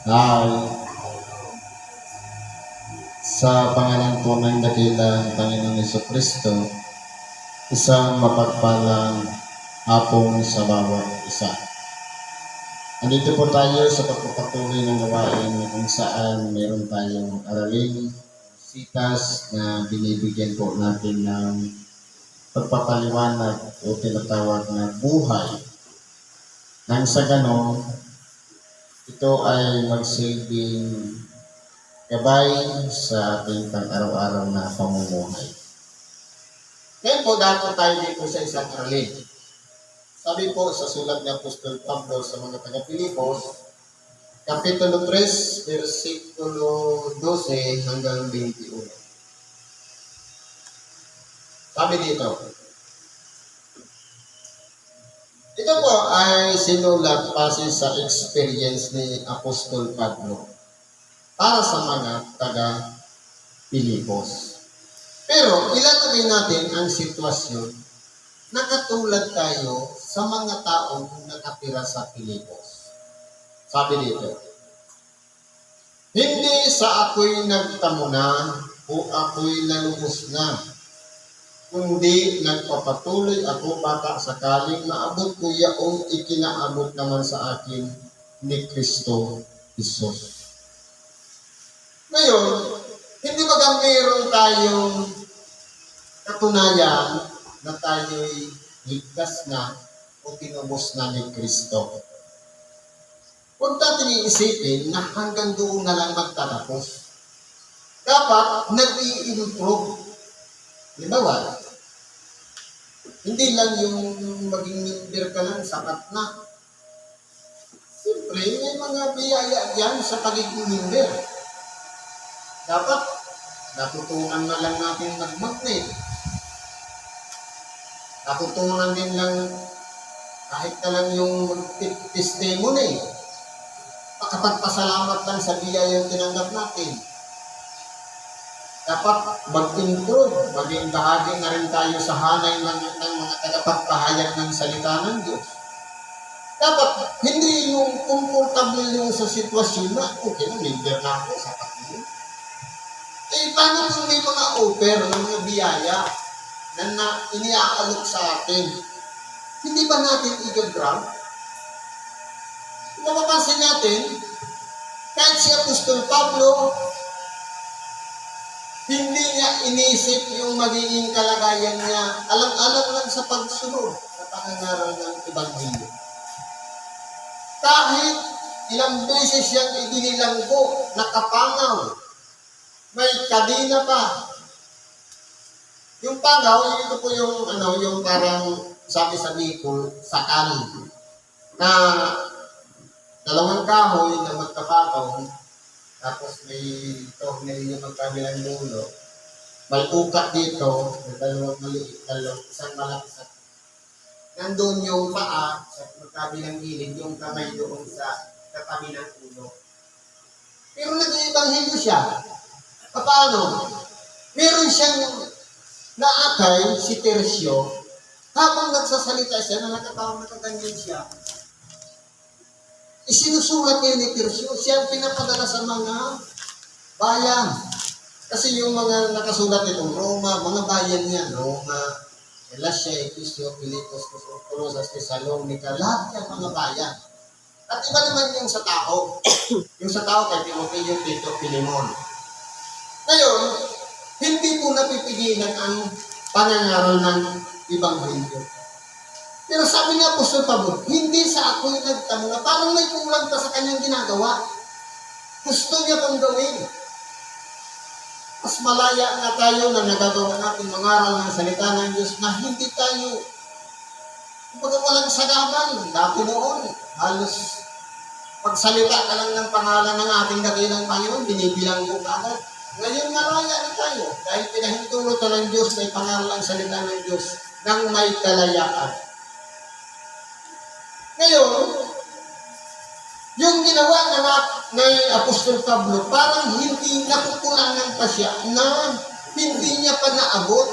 Ay, sa pangalan po ng dakilang Panginoong Jesucristo, isang mapagpalang hapon sa bawat isa. Andito po tayo sa pagpapatuloy ng gawain kung saan meron tayong aralin, sitas na binibigyan po natin ng pagpapaliwanag o tinatawag na buhay. Nang sa ganon, ito ay magsilbing gabay sa ating pang-araw-araw na pamumuhay. Ngayon po, dapat tayo dito sa isang aralin. Sabi po sa sulat ni Apostol Pablo sa mga taga-Pilipos, Kapitulo 3, versikulo 12 hanggang 21. Sabi dito, ito po ay sinulat base sa experience ni Apostol Pablo para sa mga taga-Pilipos. Pero ilalagay natin ang sitwasyon na katulad tayo sa mga taong nakatira sa Pilipos. Sabi dito, hindi sa ako'y nagtamo na o ako'y nalubos na, kundi nagpapatuloy ako baka sakaling maabot ko yaong ikinaabot naman sa akin ni Kristo Jesus. Ngayon, hindi ba meron tayong katunayan na tayo'y ligtas na o tinubos na ni Kristo? Huwag natin iisipin na hanggang doon na lang magtatapos. Dapat nag-i-improve. Halimbawa, hindi lang yung maging member ka lang, sapat na. Siyempre, may mga biyaya yan sa pagiging member. Dapat, natutunan na lang natin mag-magnet. Natutunan din lang, kahit na lang yung testimony, makapagpasalamat lang sa biyaya yung tinanggap natin. Dapat mag-improve, maging bahagi na rin tayo sa hanay ng mga tagapagpahayag ng salita ng Diyos. Dapat, hindi yung comfortable yung sa sitwasyon na, okay na, member na ako, sapat yun. Paano kung may mga offer ng mga biyaya na iniaalok sa atin? Hindi ba natin i-grab? Napapansin natin, kahit si Apostol Pablo, hindi niya inisip yung magiging kalagayan niya. Alam-alam lang sa pagsunod sa pangangaral ng Ebanghelyo. Kahit ilang beses siyang idinilanggo, nakapangaw, may kadina pa. Yung pangaw, ito po yung, yung parang sabi sa Bicol, sakal, na dalawang kahoy na magkapataw, tapos may tornilyo magkabilang dulo. May ukat dito, may dalawang maliit, isang malaki sa nandun yung paa sa magkabilang gilid, yung kamay doon sa katabi ng ulo. Pero nag-iibanghelyo siya. Paano? Meron siyang naakay, si Tercio, habang nagsasalita siya, na nakaganyan siya. Isinusulat niya ni Tercio, siya ang pinapadala sa mga bayan. Kasi yung mga nakasulat nitong Roma, mga bayan niya, Roma, Galacia, Efesio, Filipos, Colosas, Thessalonica, lahat yan mga bayan. At iba naman yung sa tao. Yung sa tao kay Timoteo, Tito, Filemon. Ngayon, hindi po napipigilan ang pangangaral ng Ebanghelyo. Pero sabi ni Apostol Pablo, hindi sa ako'y nagtamo na parang may kulang pa sa kanyang ginagawa. Gusto niya pang gawin. Mas malaya na tayo na nagagawa natin mangaral ng salita ng Diyos na hindi tayo kumbaga walang sagaban. Dati noon, halos pagsalita ka lang ng pangalan ng ating dakilang Panginoon, binibilang mo agad. Ngayon malaya na tayo dahil pinahintulot ng Diyos may pangaral ang salita ng Diyos nang may kalayaan. Ngayon, yung ginawa na Apostol Pablo, parang hindi nakukulangan pa siya na hindi niya pa naabot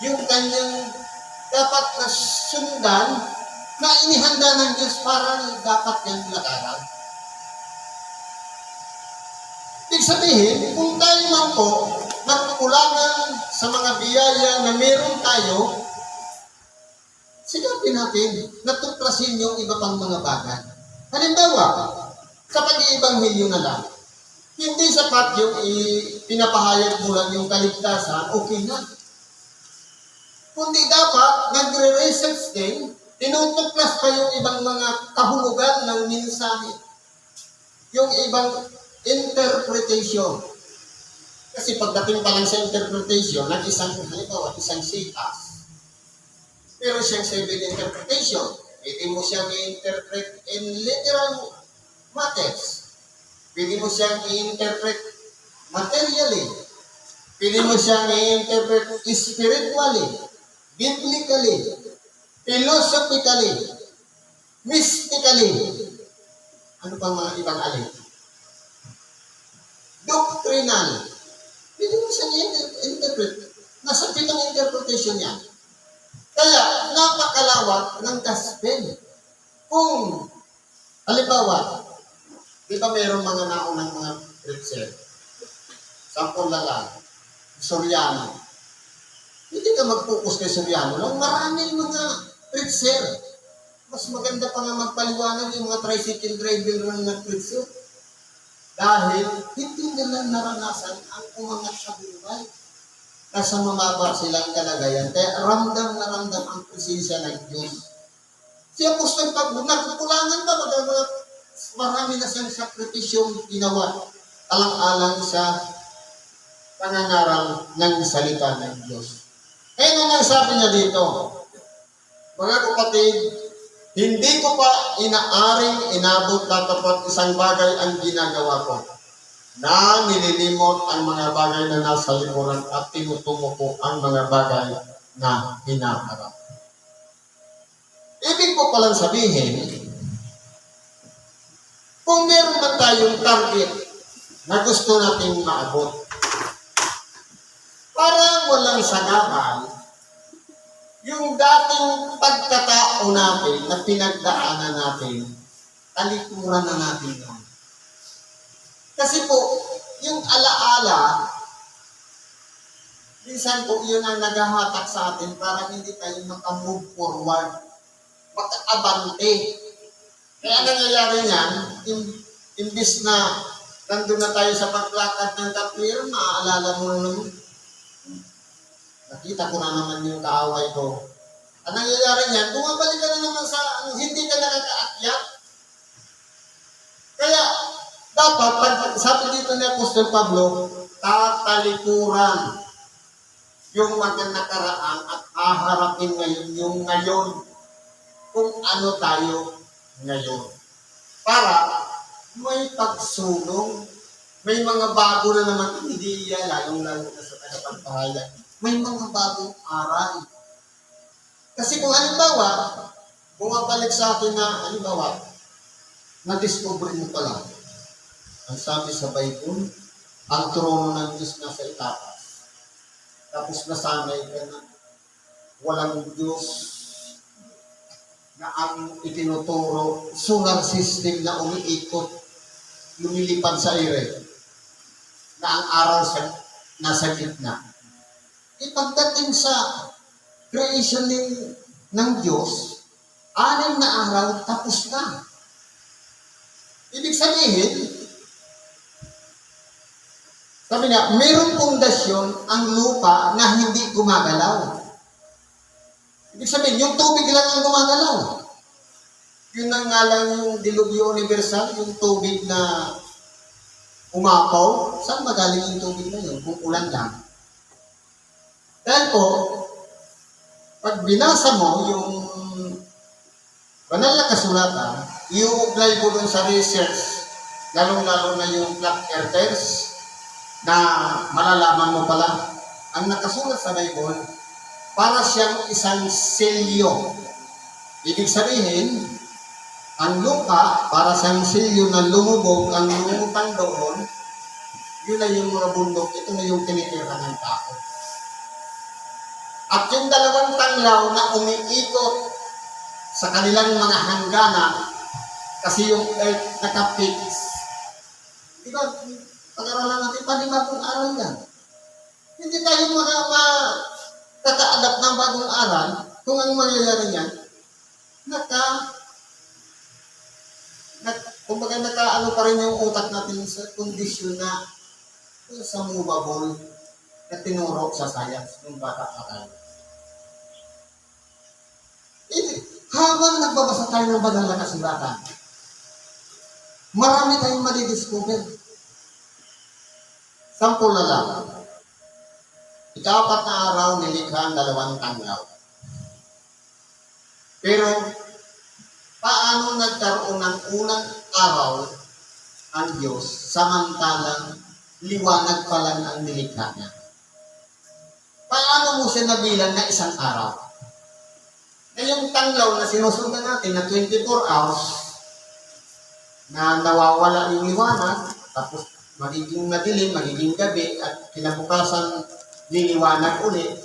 yung kanyang dapat na sundan na inihanda ng Diyos para dapat niyang lakaran. sabihin, kung tayo man po nagkukulangan sa mga biyaya na meron tayo, sigapin natin na tuklasin yung iba pang mga bagay. Halimbawa, sa pag-iibanghilyo na lang, hindi sapat yung pinapahayag mo lang yung kaligtasan, okay na. Kundi dapat nagre-research din, tinutuklas pa yung ibang mga kahulugan ng mensahe. Yung ibang interpretation. Kasi pagdating pa lang sa interpretation, halimbawa, isang sitas. Pero siyang 7 interpretation. Pwede mo siyang i-interpret in literal matters. Pwede mo siyang i-interpret materially. Pwede mo siyang i-interpret spiritually, biblically, philosophically, mystically. Ano pang mga ibang alin? Doctrinal. Pwede mo siyang i-interpret. Nasa 7 interpretation niya. Kaya, napakalawak ng gospel. Kung, halimbawa, di ba mayroong mga naunang mga preacher? Sample na lang, Soriano. Hindi ka mag-focus kay Soriano lang. Maraming mga preacher. Mas maganda pa nga magpaliwanag yung mga tricycle driver ng nag-preacher. Dahil hindi nila naranasan ang umangat sa buhay. Nasa mamaba silang kalagayan. Kaya ramdam na ramdam ang presensya ng Diyos. Si Apostol Pablo, nagkukulangan ba? Marami na siyang sakripisyong ginawa. Alang-alang sa pangangaral ng salita ng Diyos. Kaya naman sabi niya dito, mga kapatid, hindi ko pa inaaring inabot na tapat isang bagay ang ginagawa ko, na nililimot ang mga bagay na nasa likuran at tinutungo ko ang mga bagay na hinaharap. Ibig ko palang sabihin, kung meron man tayong target na gusto nating maabot, parang walang sanaban, yung dating pagkatao natin na pinagdaanan natin, talikuran na natin yun. Kasi po, yung alaala, minsan po yun ang naghahatak sa atin para hindi tayo makamove forward, makaabante. Kaya nangyayari niyan, imbis na nandun na tayo sa paglakad ng tapwir, maaalala mo na naman. Nakita ko na naman yung kaaway ko. Ang nangyayari niyan, bumabalik ka na naman sa hindi ka nakakaakyat. Kaya, dapat, sabi dito ni Apostol Pablo, tatalikuran yung mga nakaraan at haharapin ngayon yung ngayon kung ano tayo ngayon. Para may pagsulong, may mga bago na naman ideya, lalong-lalo na sa tagapagpahayag. May mga bagong aral. Kasi kung halimbawa, bumabalik sa atin na, halimbawa, na-discover mo pa lang. Ang sabi sa Bible, ang trono ng Diyos nasa itaas. Tapos nasanay ka na walang Diyos na ang itinuturo, solar system na umiikot, lumilipad sa ere, na ang araw nasa gitna. Pagdating sa creation ng Diyos, 6 na araw, tapos na. Ibig sabihin, sabi nga, mayroong pundasyon ang lupa na hindi gumagalaw. Ibig sabihin, yung tubig lang ang gumagalaw. Yun ang nga lang yung dilubyo universal, yung tubig na umapaw. Saan magaling yung tubig na yun? Kung ulan lang. Dahil po, pag binasa mo yung banal na kasulatan, i-apply mo dun sa research, lalong-lalo na yung flat earthers, na malalaman mo pala, ang nakasulat sa Bible, para siyang isang selyo. Ibig sabihin, ang lupa, para siyang selyo na lumubog, ang lumutang doon, yun na yung mga bundok, ito na yung tinitira ng tao. At yung 2 tanglaw na umiikot sa kanilang mga hangganan, kasi yung earth nakapix. Diba, Pag-aralan natin, panibagong aral yan. Hindi tayo makaka-adapt ng bagong aral kung ang mangyayari niyan, kumbaga nakaano pa rin yung utak natin sa kondisyon na sa movable na tinuro sa science ng bata pa tayo. Habang nagbabasa tayo ng banal na kasulatan, marami tayong madidiscover. Sampul na lang. Ika-4 na araw nilikha ang 2 tanglaw. Pero, paano nagkaroon ng unang araw ang Diyos samantalang liwanag pa lang ang nilikha niya? Paano mo siya nabilang na isang araw? Na yung tanglaw na sinusundan natin na 24 hours na nawawala yung liwanag, tapos magiging madilim, magiging gabi, at kinabukasan liliwanag ulit.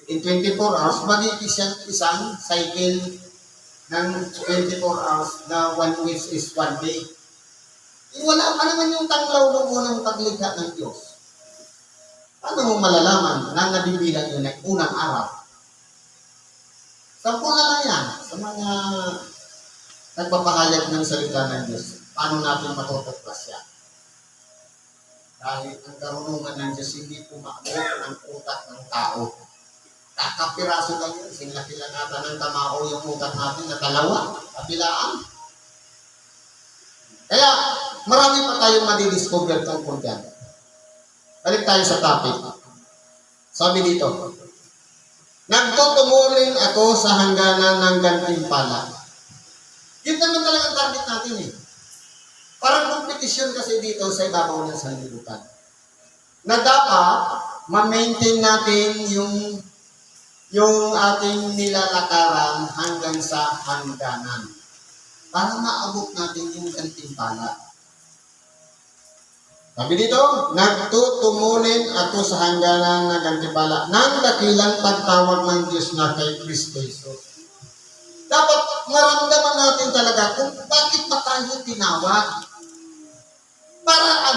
In 24 hours, magiging isang cycle ng 24 hours na 1 week is 1 day. Wala pa naman yung tanglaw ng unang paglikha ng Diyos. Paano mo malalaman na nabibilang yun ay unang araw? Sampul na lang yan sa mga nagpapahayag ng salita ng Diyos. Paano natin matutuklas yan? Dahil ang karunungan ng Diyos hindi pumaabot ng utak ng tao. Kakapiraso lang yun. Sinlaki lang natin ng tamao yung utak natin na 2, kabilaan. Kaya marami pa tayong madidiscover tungkol dyan. Balik tayo sa topic. Sabi dito, nagtutumuling ako sa hangganan ng gantimpala. Yun naman talaga ang target natin eh. Parang kompetisyon kasi dito sa ibabaw ng sanlibutan. Na dapat ma-maintain natin yung ating nilalakaran hanggang sa hangganan. Para maabot natin yung gantimpala. Sabi dito, nagtutumulin ako sa hangganan ng gantimpala ng dakilang pagtawag ng Diyos na kay Kristo Jesus. Dapat maramdaman natin talaga kung bakit ba tayo tinawag. Para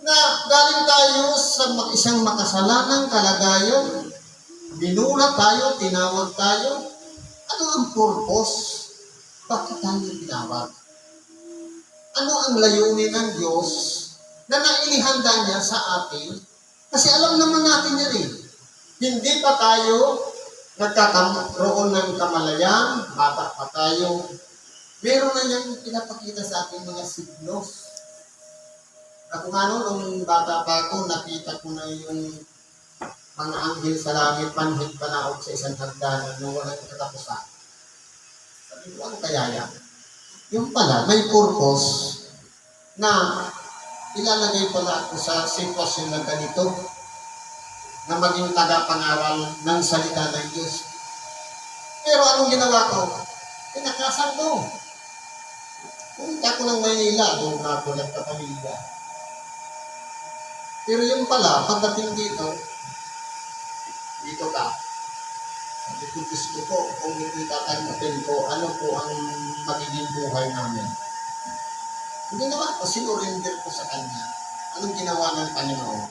na galing tayo sa isang makasalanang kalagayan, binulat tayo, tinawag tayo. Ano ang purpose? Bakit tayo tinawag? Ano ang layunin ng Diyos na nainihanda niya sa atin? Kasi alam naman natin yan eh. Hindi pa tayo nagkakaroon ng kamalayan, bata pa tayo. Meron na niyang pinapakita sa ating mga signos. At kung nung bata pa ako, nakita ko na yung mga anghel sa langit, panhig panaog sa isang hagdanan na walang katapusan. Sabi ko, ano kaya yan? Yung pala, may purpose na ilalagay pala ako sa sitwasyon na ganito na maging tagapangaral ng salita ng Diyos. Pero anong ginawa ko? Pinakasan ko. Pumunta ko ng Maynila, doon na ako nagpapamilya. Pero yung pala, pagdating dito ka. Sabi ko, gusto ko, kung hindi tatanggapin ko, ano po ang magiging buhay namin. Hindi naman ko, sinurinder ko sa Kanya. Anong ginawa ng Panginoon?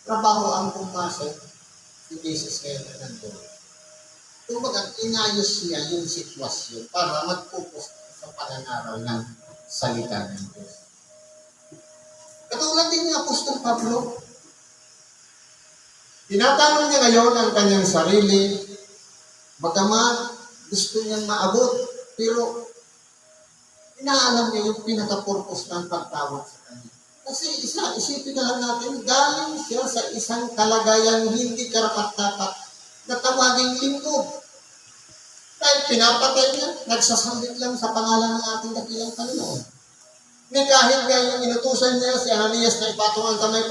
Trabaho ang pumasok si Jesus kaya na nandun. Kumbaga, inayos niya yung sitwasyon para mag-focus sa pananaral ng salita ng Diyos. Katulad din ni Apostol Pablo, tinatanong niya ngayon ang kanyang sarili, bagamat gusto niyang maabot, pero inaalam niya yung pinaka-purpose ng pagtawag sa kanya. Kasi isipin na lang natin, galing siya sa isang kalagayan hindi karapat-dapat na tawaging lingkod. Dahil pinapatay niya, nagsasalit lang sa pangalan ng ating dakilang Panginoon. Kahit nga yung inutusan niya si Ananias na ipatong ang kamay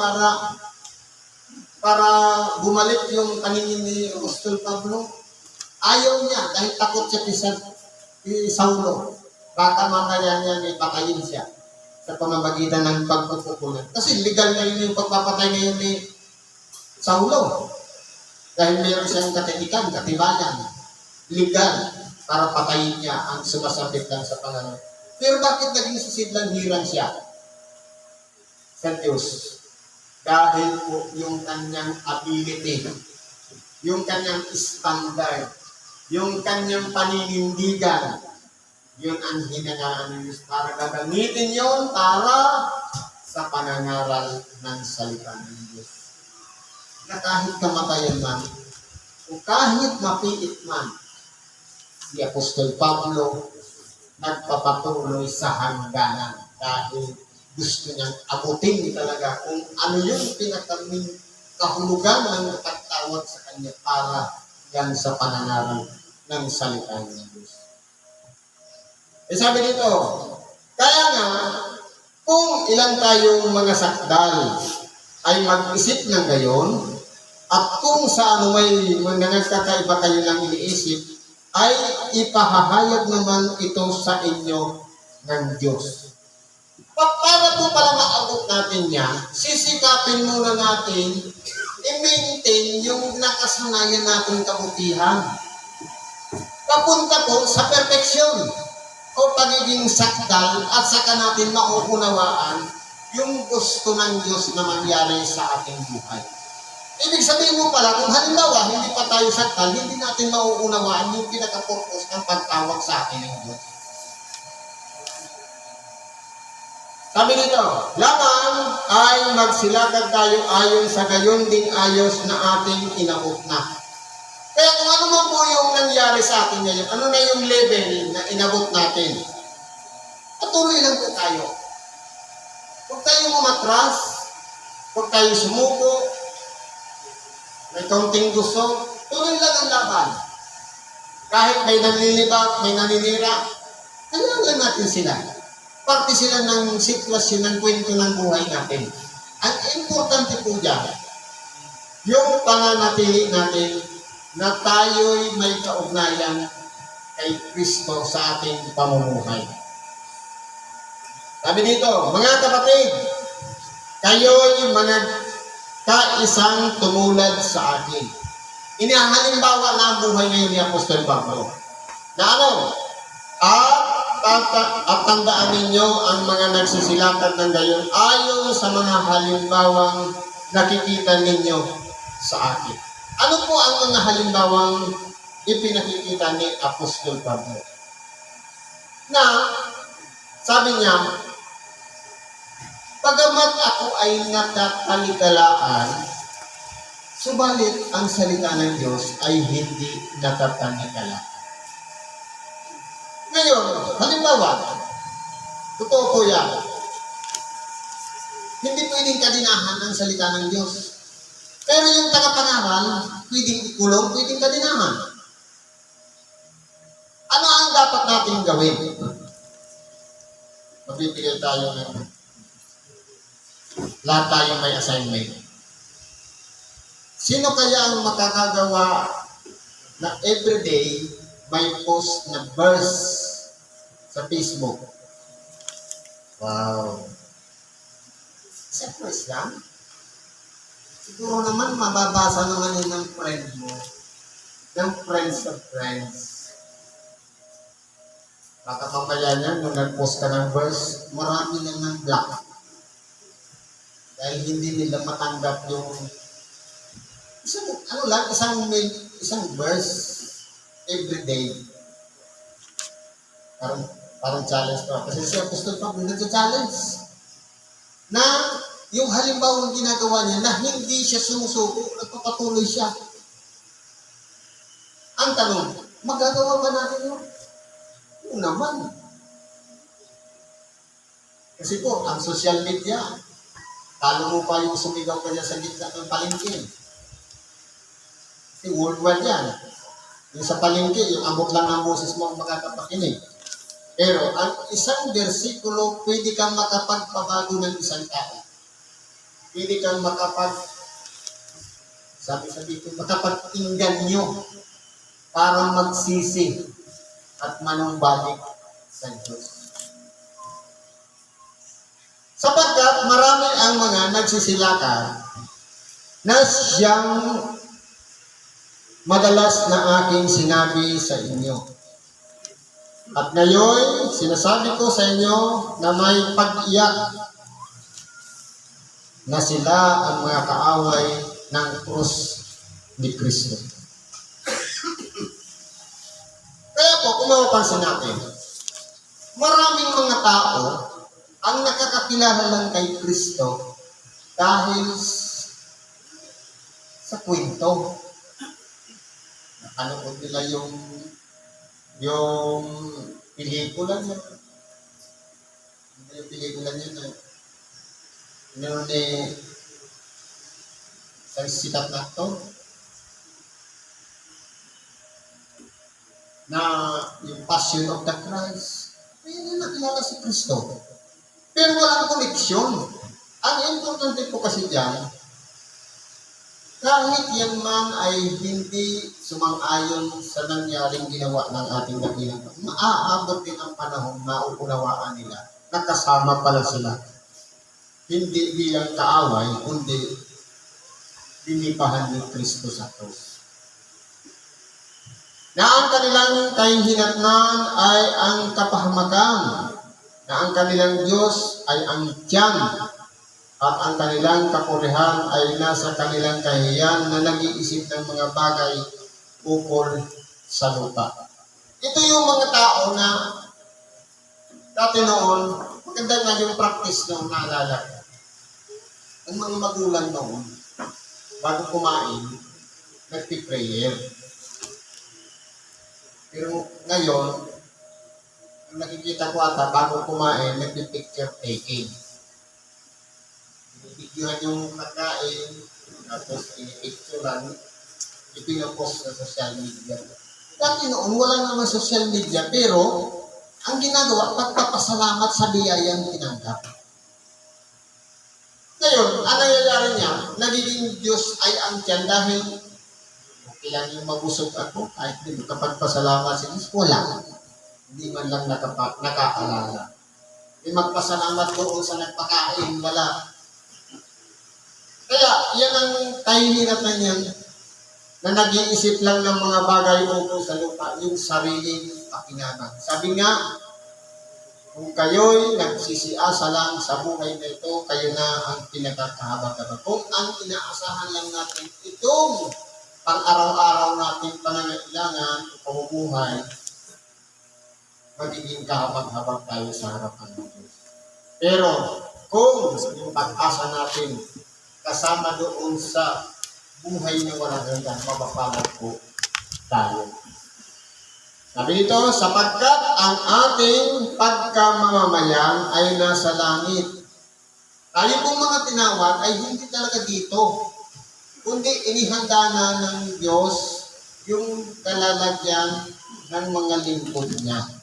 para bumalik yung paningin ni Apostol Pablo, ayaw niya dahil takot siya kay Saulo. Baka mamaya niya may patayin siya sa pamamagitan ng pagpupukulan. Kasi legal na yun yung pagpapatay ngayon ni Saulo. Dahil mayroon siyang katinikan, katibayan, legal, para patayin niya ang sumasabit lang sa pangalan Pero bakit naging sisidlang hirang siya sa Diyos? Dahil po yung kanyang ability, yung kanyang standard, yung kanyang paninindigan, yun ang hinangaan ng Diyos para gagamitin yun para sa panangaral ng salita ng Diyos. Na kahit kamatayan man, o kahit mapiit man, si Apostol Pablo nagpapatuloy sa hangganan dahil gusto niyang abutin talaga kung ano yung pinakaming kahulugan ng pagtawag sa kanya para yan sa panangaral ng salita ng Diyos. Eh sabi dito, kaya nga, kung ilan tayong mga sakdal ay mag-isip ng gayon, at kung sa ano may nagkakaiba kayo ng iniisip, ay ipahahayag naman ito sa inyo ng Diyos. Para po pala maabot natin yan, sisikapin muna natin i-maintain yung nakasanayan nating kabutihan. Papunta po sa perfeksyon o pagiging sakdal at saka natin mauunawaan yung gusto ng Diyos na mangyari sa ating buhay. Ibig sabihin mo pala, kung halimbawa, hindi pa tayo sakdal, hindi natin mauunawaan yung pinaka-purpose ng pagtawag sa atin ng Diyos. Sabi nito, lamang ay magsilakad tayo ayon sa gayon ding ayos na ating inabot na. Kaya kung ano man po yung nangyari sa atin ngayon, ano na yung level na inabot natin, patuloy lang po tayo. Huwag tayo umatras, huwag tayo sumuko, may kaunting gusto, tuloy lang ang laban. Kahit may nanlilibak, may naninira, kailangan natin sila. Parte sila ng sitwasyon, ng kwento ng buhay natin. Ang importante po dyan, yung pananatili natin na tayo'y may kaugnayan kay Kristo sa ating pamumuhay. Sabi dito, mga kapatid, kayo'y mga kaisang tumulad sa akin. Inihahalimbawa na ang buhay ngayon ni Apostol Pablo. Na ano? At tandaan ninyo ang mga nagsisilakad ng gayon ayon sa mga halimbawang nakikita ninyo sa akin. Ano po ang mga halimbawang ipinakikita ni Apostol Pablo? Na, sabi niya, pagamat ako ay natatalikalaan, subalit ang salita ng Diyos ay hindi natatalikalaan. Ngayon, halimbawa, totoo po yan, hindi pwedeng kadinahan ang salita ng Diyos. Pero yung tagapangaral, pwedeng ikulong, pwedeng kadinahan. Ano ang dapat natin gawin? Mabibigay tayo ng lahat tayo may assignment. Sino kaya ang makakagawa na everyday may post na verse sa Facebook? Wow. Sa verse lang? Siguro naman mababasa naman yun ng friend mo. Ng friends of friends. Baka mamaya niyan, nung nag-post ka ng verse, marami na ng block. Dahil hindi nila matanggap yung isang verse everyday. Parang challenge pa. Kasi si Apostol Pablo nag-challenge na yung halimbawa ng ginagawa niya na hindi siya sumusuko, nagpapatuloy siya. Ang tanong, magagawa ba natin yun? Oo naman. Kasi po, ang social media, talo mo pa yung sumigaw ka niya sa gitna ng palengke. Kasi worldwide yan. Yung sa palengke, yung abot lang ng boses mo ang makakapakinig. Pero ang isang bersikulo, pwede kang makapagpabago ng isang tao. Pwede kang makapag-inggan nyo para magsisi at manumbalik sa Diyos. Sapagkat marami ang mga nagsisilakan na siyang madalas na aking sinabi sa inyo. At ngayon, sinasabi ko sa inyo na may pag-iyak na sila ang mga kaaway ng krus ni Kristo. Kaya po, kung mapapansin natin, maraming mga tao ang nakakakilala lang kay Kristo dahil sa kwento. Napanood nila yung pelikula niya. Yung pelikula niya na meron isang sikat na actor na yung Passion of the Christ. Hindi nakilala si Kristo. Pero walang koneksyon. Ang importante po kasi dyan, kahit yan man ay hindi sumang-ayon sa nangyaring ginawa ng ating dakilang, maaabot din ang panahon na uunawaan nila na kasama pala sila. Hindi bilang kaaway, kundi dinipahan ni Kristo sa krus. Na ang kanilang kahinatnan ay ang kapahamakan, na ang kanilang Diyos ay ang tiyan, at ang kanilang kapurihan ay nasa kanilang kahiyan na nag-iisip ng mga bagay ukol sa lupa. Ito yung mga tao na dati noon, maganda nga yung practice noon, naalala ko. Ang mga magulang noon, bago kumain, nagpi-prayer. Pero ngayon, ang nakikita ko ata, bago kumain, nagpi-picture taking. Binibidyohan yung pagkain, tapos pinipicturean, ipinopost sa social media. Dati noon, wala naman social media, pero ang ginagawa, pagpapasalamat sa biyayang tinanggap. Ngayon, ang nangyayari niya, nagiging Diyos ay ang tiyan dahil okay lang yung mabusog ako, kahit hindi makapagpasalamat sa Diyos, wala. Hindi man lang nakaalala. May magpasalamat doon sa nagpakain, wala. Kaya, yan ang kahinatan niyan, na nag-iisip lang ng mga bagay ukol sa lupa, yung sariling pakinabang. Sabi nga, kung kayo'y nagsisiasa lang sa buhay na ito, kayo na ang pinagkakahabag-habag. Kung ang inaasahan lang natin itong pang-araw-araw nating pangangailangan o pamumuhay, magiging kahabag-habag tayo sa harapan ng Diyos. Pero kung yung pag-asa natin kasama doon sa buhay na walang hanggan, mapapalad po tayo. Sabi nito, sapagkat ang ating pagkamamamayan ay nasa langit. Tayo pong mga tinawag ay hindi talaga dito, kundi inihanda na ng Diyos yung kalalagyan ng mga lingkod niya.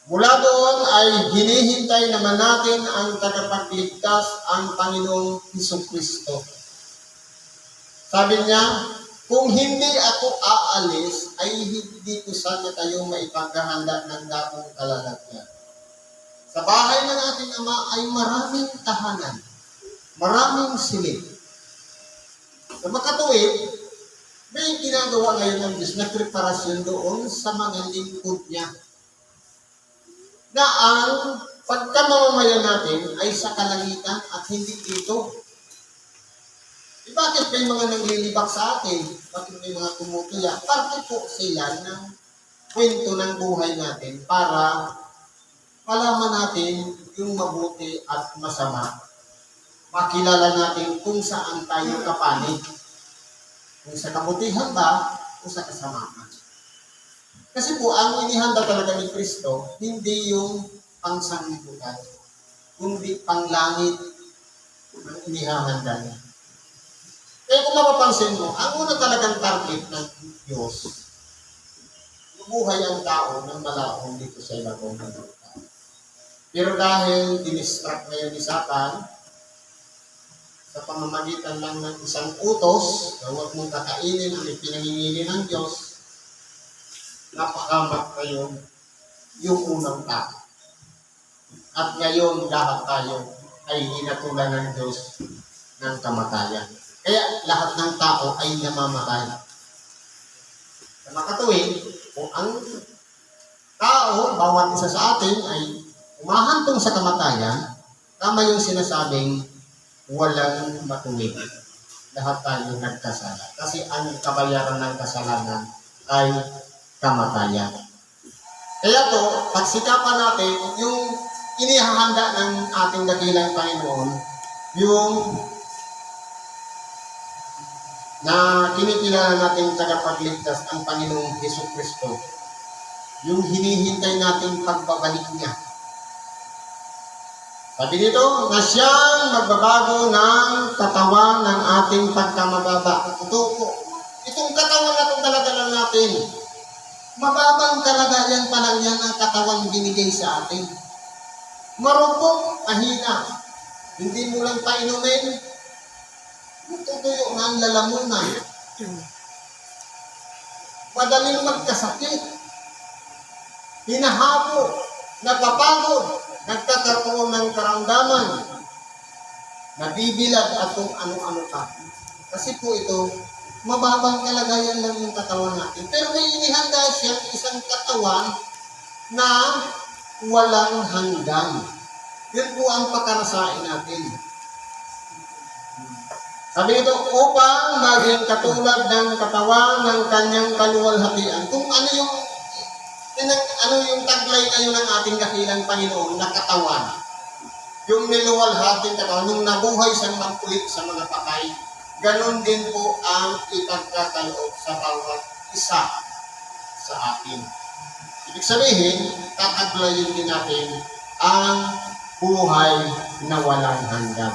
Mula doon ay hinihintay naman natin ang tagapagligtas, ang Panginoong Jesucristo. Sabi niya, kung hindi ako aalis, ay hindi ko sana kayo maipaghahanda ng dakong kalalagyan. Sa bahay ng ating Ama ay maraming tahanan, maraming silid. Sa makatuwid, may ginagawa ngayon ng Diyos na preparasyon doon sa mga lingkod niya. Na ang pagkamamamayan natin ay sa kalangitan at hindi dito. Bakit may mga nanglilibak sa atin? Bakit may mga tumutuya? Parte po sila ng kwento ng buhay natin para malaman natin yung mabuti at masama. Makilala natin kung saan tayo kapanig. Kung sa kabutihan ba o sa kasamaan. Kasi po, ang inihanda talaga ni Kristo, hindi yung pangsanglibutan, kundi panglangit ang inihahanda niya. Kaya kung mapapansin mo, ang una talagang target ng Diyos, mabuhay ang tao ng malahong dito sa ibabaw ng lupa. Pero dahil dinistract ngayon ni Satan, sa pamamagitan lang ng isang utos, na huwag mong kakainin ang ipinangingili ng Diyos, napakamat ngayon yung unang tao. At ngayon lahat tayo ay hinatulan ng Diyos ng kamatayan. Kaya lahat ng tao ay namamatay. Sa makatuwid, Kung ang tao, bawat isa sa atin ay umahantong sa kamatayan, tama yung sinasabing walang matuwid. Lahat tayo nagkasala. Kasi ang kabayaran ng kasalanan ay kamatayan. Kaya to, pagsikapan natin, yung inihahanda ng ating dakilang Panginoon, yung na kinikilala natin tagapagligtas ang Panginoong Jesucristo, yung hinihintay nating pagbabalik niya. Sabi dito, na siyang magbabago ng katawan ng ating pagkamababa. Itong katawan na itong dala-dala natin, mababang kalagayan pa lang yan ang katawan binigay sa atin. Marupok, mahina. Hindi mo lang painumin, tutuyo na ang lalamunan. Madaling magkasakit. Hinahabo, napapagod, nagkakaroon ng karamdaman, nabibilad at kung ano-ano pa. Kasi po ito, mababang kalagayan lang yung katawan natin. Pero may inihanda siyang isang katawan na walang hanggan. Yun po ang pakarasain natin. Sabi nito, upang maging katulad ng katawan ng kanyang kaluwalhatian. Kung ano yung taglay ngayon ng ating dakilang Panginoon na katawan. Yung niluwalhating katawan, nung nabuhay siyang magkulit sa mga patay, ganon din po ang ipagkakaloob sa bawat isa sa atin. Ibig sabihin, tataglayin din natin ang buhay na walang hanggan.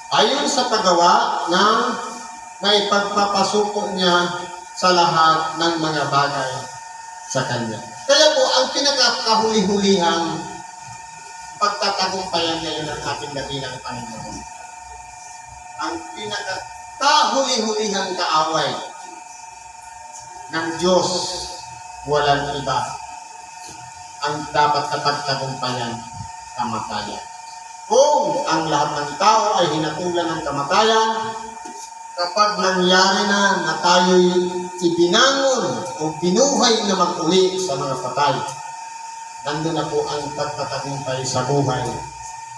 Ayon sa paggawa ng may pagpapasuko niya sa lahat ng mga bagay sa Kanya. Kaya po, ang pinakakahuli-hulihang pagtatagumpayan ngayon ng ating dakilang Panginoon, ang pinakakahuli-hulihang kaaway ng Diyos, walang iba, ang dapat na pagtagumpayan, kamatayan. Kung ang lahat ng tao ay hinatulan ng kamatayan, kapag nangyari na tayo'y ibinangon o binuhay na mag-uli sa mga patay, nandun na po ang pagtatagumpay sa buhay,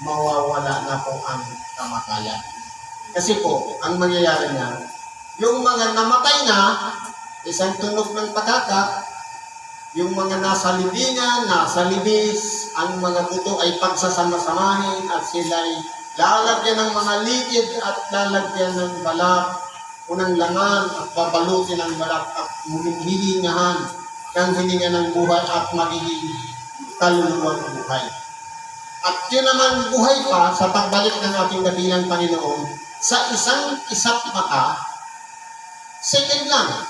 mawawala na po ang kamatayan. Kasi po, ang mangyayari na, yung mga namatay na, isang tunog ng pagkaka, yung mga nasa libingan, nasa libis, ang mga buto ay pagsasama-samahin at sila'y lalagyan ng mga ligid at lalagyan ng balak o ng langan at babalutin ng balak at hihingahan ng hininga ng buhay at magiging kaluluwang buhay. At yun naman buhay pa sa pagbalik ng ating dakilang Panginoon sa isang mata, second lang,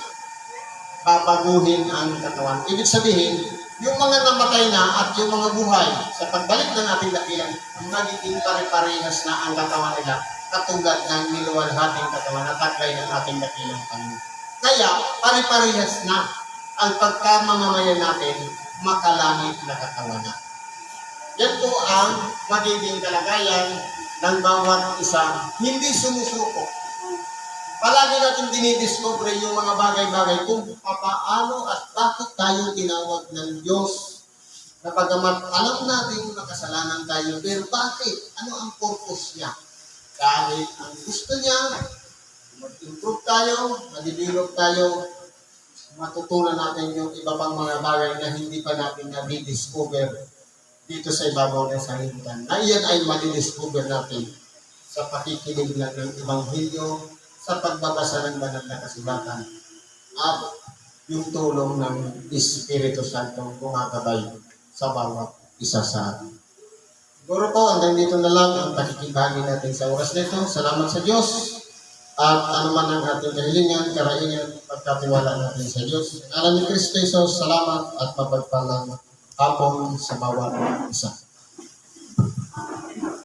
babaguhin ang katawan. Ibig sabihin, yung mga namatay na at yung mga buhay sa pagbalik ng ating dakilang, magiging pare-parehas na ang katawan nila katulad ng niluwalhating katawan na taglay ng ating dakilang Panginoon. Kaya, pare-parehas na ang pagkamamamayan natin makalangit na katawan na. Yan po ang magiging kalagayan ng bawat isa, hindi sumusuko. Palagi natin dinidiscover yung mga bagay-bagay kung paano at bakit tayo tinawag ng Diyos. Na pagamat alam natin makasalanan tayo, pero bakit? Ano ang purpose niya? Dahil ang gusto niya, mag-improve tayo, mag-develop tayo, matutunan natin yung iba pang mga bagay na hindi pa natin na-discover dito sa ibabaw ng sanlibutan. Na iyan ay ma-discover natin sa pakikinig lang ng Ebanghelyo, sa pagbabasa ng banal na kasulatan at yung tulong ng Espiritu Santo kumagabay sa bawat isa sa atin. Siguro po, hanggang dito na lang ang pakikibahagi natin sa oras nito. Salamat sa Diyos at anuman ang ating kahilingan, karaingan, pagkatiwala natin sa Diyos. Sa ngalan ni Kristo Jesus, salamat at mapagpalang hapon sa bawat isa.